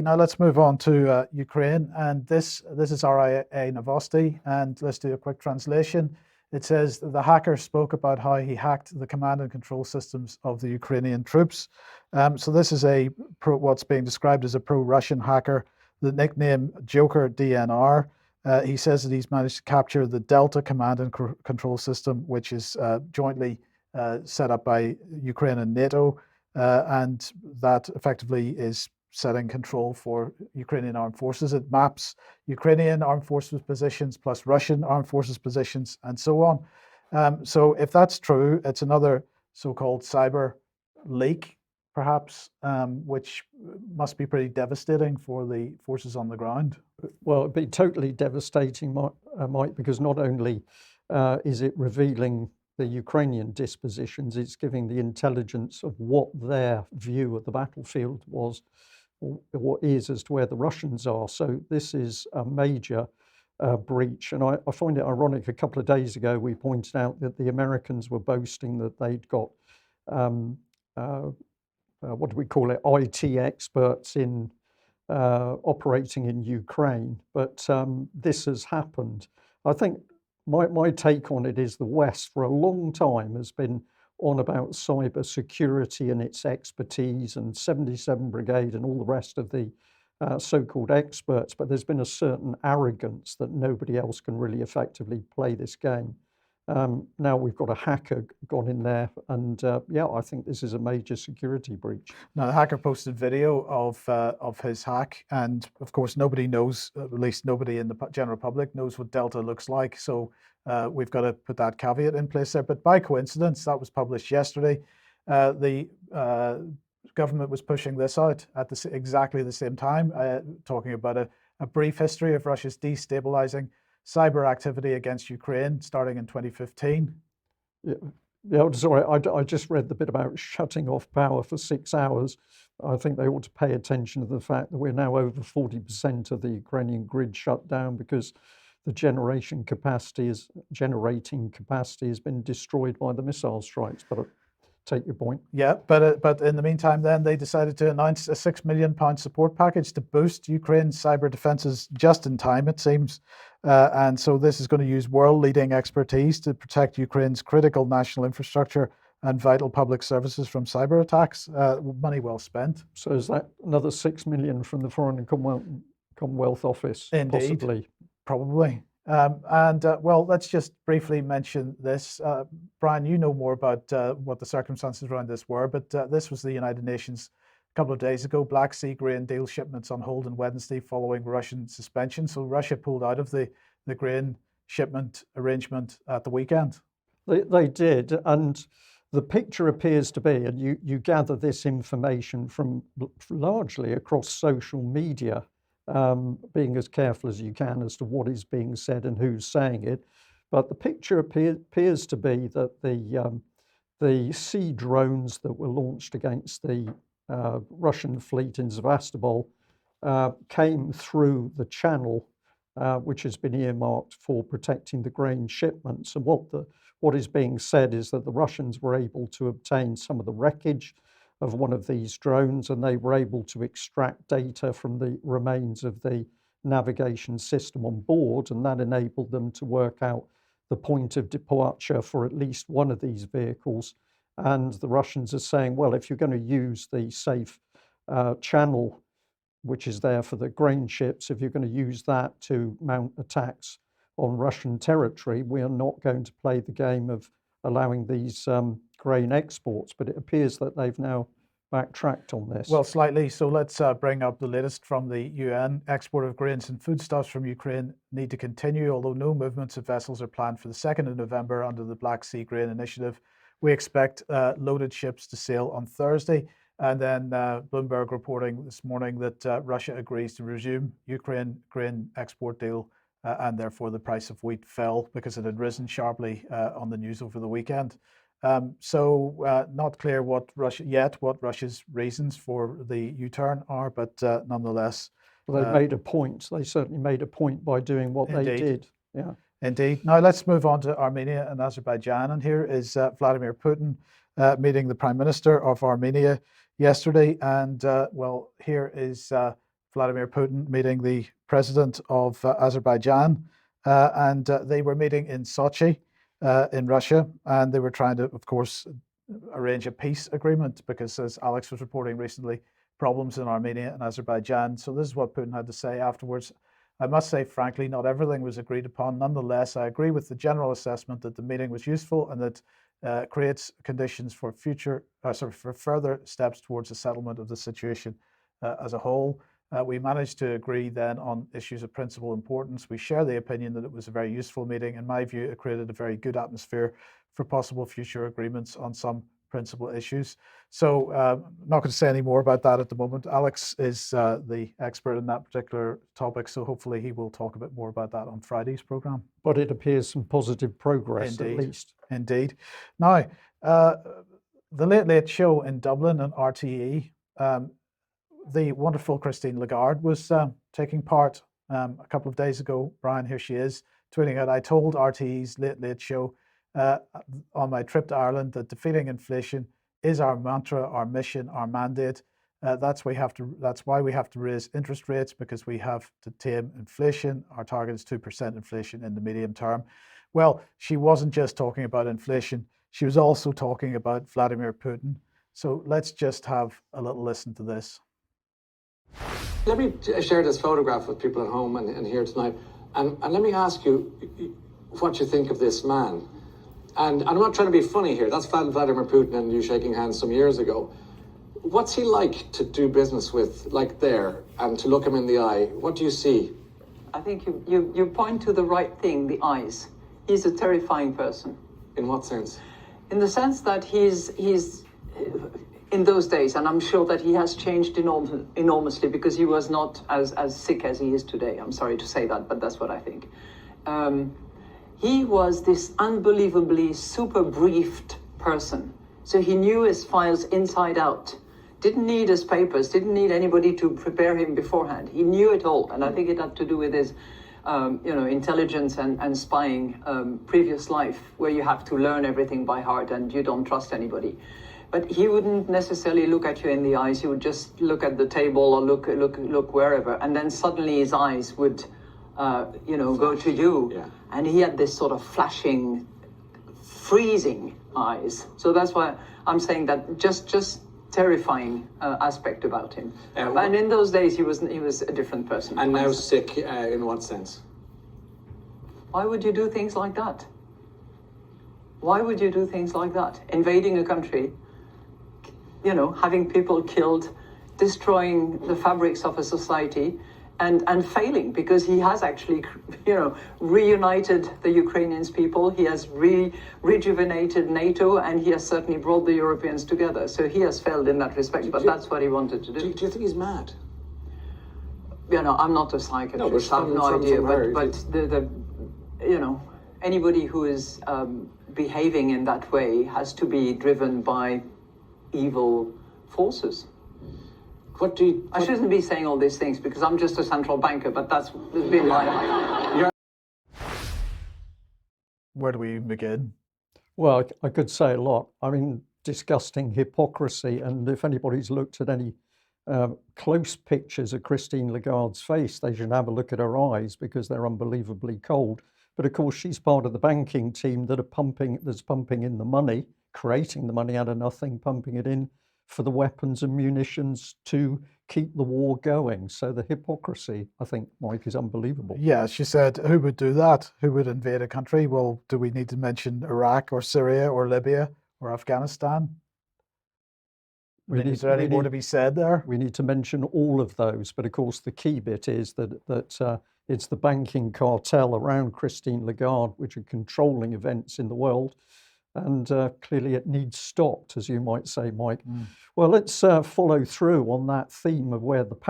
Now let's move on to Ukraine, and this is RIA Novosti, and let's do a quick translation. It says the hacker spoke about how he hacked the command and control systems of the Ukrainian troops. So this is what's being described as a pro-Russian hacker. The nickname Joker DNR. He says that he's managed to capture the Delta command and control system, which is jointly set up by Ukraine and NATO, and that effectively is setting control for Ukrainian armed forces. It maps Ukrainian armed forces positions plus Russian armed forces positions and so on. So if that's true, it's another so-called cyber leak, perhaps, which must be pretty devastating for the forces on the ground. Well, it'd be totally devastating, Mike, because not only is it revealing the Ukrainian dispositions, it's giving the intelligence of what their view of the battlefield was, or is, as to where the Russians are. So this is a major breach. And I find it ironic, a couple of days ago, we pointed out that the Americans were boasting that they'd got, what do we call it, IT experts in operating in Ukraine. But this has happened. I think my take on it is the West, for a long time, has been on about cyber security and its expertise and 77 Brigade and all the rest of the so-called experts, but there's been a certain arrogance that nobody else can really effectively play this game. Now we've got a hacker gone in there, and yeah, I think this is a major security breach. Now the hacker posted video of his hack, and of course nobody knows, at least nobody in the general public knows what Delta looks like. So we've got to put that caveat in place there. But by coincidence, that was published yesterday. The government was pushing this out at exactly the same time, talking about a brief history of Russia's destabilising cyber activity against Ukraine starting in 2015. Yeah, sorry, I just read the bit about shutting off power for 6 hours. I think they ought to pay attention to the fact that we're now over 40% of the Ukrainian grid shut down because the generating capacity has been destroyed by the missile strikes. But take your point. Yeah, but in the meantime, then they decided to announce a £6 million support package to boost Ukraine's cyber defenses just in time, it seems. And so this is going to use world-leading expertise to protect Ukraine's critical national infrastructure and vital public services from cyber attacks. Money well spent. So is that another 6 million from the Foreign and Commonwealth Office? Indeed, possibly. Probably. Well, let's just briefly mention this. Brian, you know more about what the circumstances around this were, but this was the United Nations a couple of days ago. Black Sea grain deal shipments on hold on Wednesday following Russian suspension. So Russia pulled out of the grain shipment arrangement at the weekend. They did, and the picture appears to be, and you gather this information from largely across social media, being as careful as you can as to what is being said and who's saying it. But the picture appears to be that the sea drones that were launched against the Russian fleet in Sevastopol came through the channel, which has been earmarked for protecting the grain shipments. And what is being said is that the Russians were able to obtain some of the wreckage of one of these drones, and they were able to extract data from the remains of the navigation system on board, and that enabled them to work out the point of departure for at least one of these vehicles. And the Russians are saying, well, if you're going to use the safe channel, which is there for the grain ships, if you're going to use that to mount attacks on Russian territory, we are not going to play the game of allowing these grain exports. But it appears that they've now backtracked on this. Well, slightly. So let's bring up the latest from the UN. Export of grains and foodstuffs from Ukraine need to continue, although no movements of vessels are planned for the 2nd of November under the Black Sea Grain Initiative. We expect loaded ships to sail on Thursday. And then Bloomberg reporting this morning that Russia agrees to resume Ukraine grain export deal, and therefore the price of wheat fell because it had risen sharply on the news over the weekend. So not clear what Russia's reasons for the U-turn are, but nonetheless. Well, they made a point. They certainly made a point by doing what Indeed. they did. Yeah. Indeed. Now let's move on to Armenia and Azerbaijan. And here is Vladimir Putin meeting the Prime Minister of Armenia yesterday. And well, here is Vladimir Putin meeting the president of Azerbaijan, and they were meeting in Sochi in Russia, and they were trying to, of course, arrange a peace agreement because, as Alex was reporting recently, problems in Armenia and Azerbaijan. So this is what Putin had to say afterwards. I must say, frankly, not everything was agreed upon. Nonetheless, I agree with the general assessment that the meeting was useful and that creates conditions for for further steps towards a settlement of the situation as a whole. We managed to agree then on issues of principal importance. We share the opinion that it was a very useful meeting. In my view, it created a very good atmosphere for possible future agreements on some principal issues. So I'm not going to say any more about that at the moment. Alex is the expert in that particular topic, so hopefully he will talk a bit more about that on Friday's programme. But it appears some positive progress, Indeed. at least. Indeed. Now, the Late Late Show in Dublin and RTÉ, the wonderful Christine Lagarde was taking part a couple of days ago. Brian, here she is, tweeting out, I told RTÉ's Late Late Show on my trip to Ireland that defeating inflation is our mantra, our mission, our mandate. That's why we have to raise interest rates, because we have to tame inflation. Our target is 2% inflation in the medium term. Well, she wasn't just talking about inflation. She was also talking about Vladimir Putin. So let's just have a little listen to this. Let me share this photograph with people at home and here tonight. And let me ask you what you think of this man. And I'm not trying to be funny here. That's Vladimir Putin and you shaking hands some years ago. What's he like to do business with, like there, and to look him in the eye? What do you see? I think you point to the right thing, the eyes. He's a terrifying person. In what sense? In the sense that he's in those days, and I'm sure that he has changed enormously, because he was not as sick as he is today. I'm sorry to say that, but that's what I think. He was this unbelievably super briefed person. So he knew his files inside out. Didn't need his papers, didn't need anybody to prepare him beforehand. He knew it all, and I think it had to do with his intelligence and spying previous life, where you have to learn everything by heart and you don't trust anybody. But he wouldn't necessarily look at you in the eyes. He would just look at the table or look wherever, and then suddenly his eyes would go to you. Yeah. And he had this sort of flashing, freezing eyes. So that's why I'm saying that just terrifying aspect about him. And in those days, he was a different person. And now sick in what sense? Why would you do things like that? Why would you do things like that? Invading a country, having people killed, destroying the fabrics of a society, and failing, because he has actually, reunited the Ukrainians people. He has rejuvenated NATO, and he has certainly brought the Europeans together. So he has failed in that respect, but that's what he wanted to do. Do you think he's mad? I'm not a psychiatrist. I have no idea, but anybody who is behaving in that way has to be driven by evil forces. I shouldn't be saying all these things because I'm just a central banker, but that's been my life. Where do we even begin? Well, I could say a lot. I mean, disgusting hypocrisy. And if anybody's looked at any close pictures of Christine Lagarde's face, they should have a look at her eyes, because they're unbelievably cold. But of course, she's part of the banking team that's pumping in the money, creating the money out of nothing, pumping it in for the weapons and munitions to keep the war going. So the hypocrisy, I think, Mike, is unbelievable. Yeah, she said, who would do that? Who would invade a country? Well, do we need to mention Iraq or Syria or Libya or Afghanistan? Is there any more to be said there? We need to mention all of those. But of course, the key bit is that it's the banking cartel around Christine Lagarde which are controlling events in the world. And clearly it needs stopped, as you might say, Mike. Well, let's follow through on that theme of where the power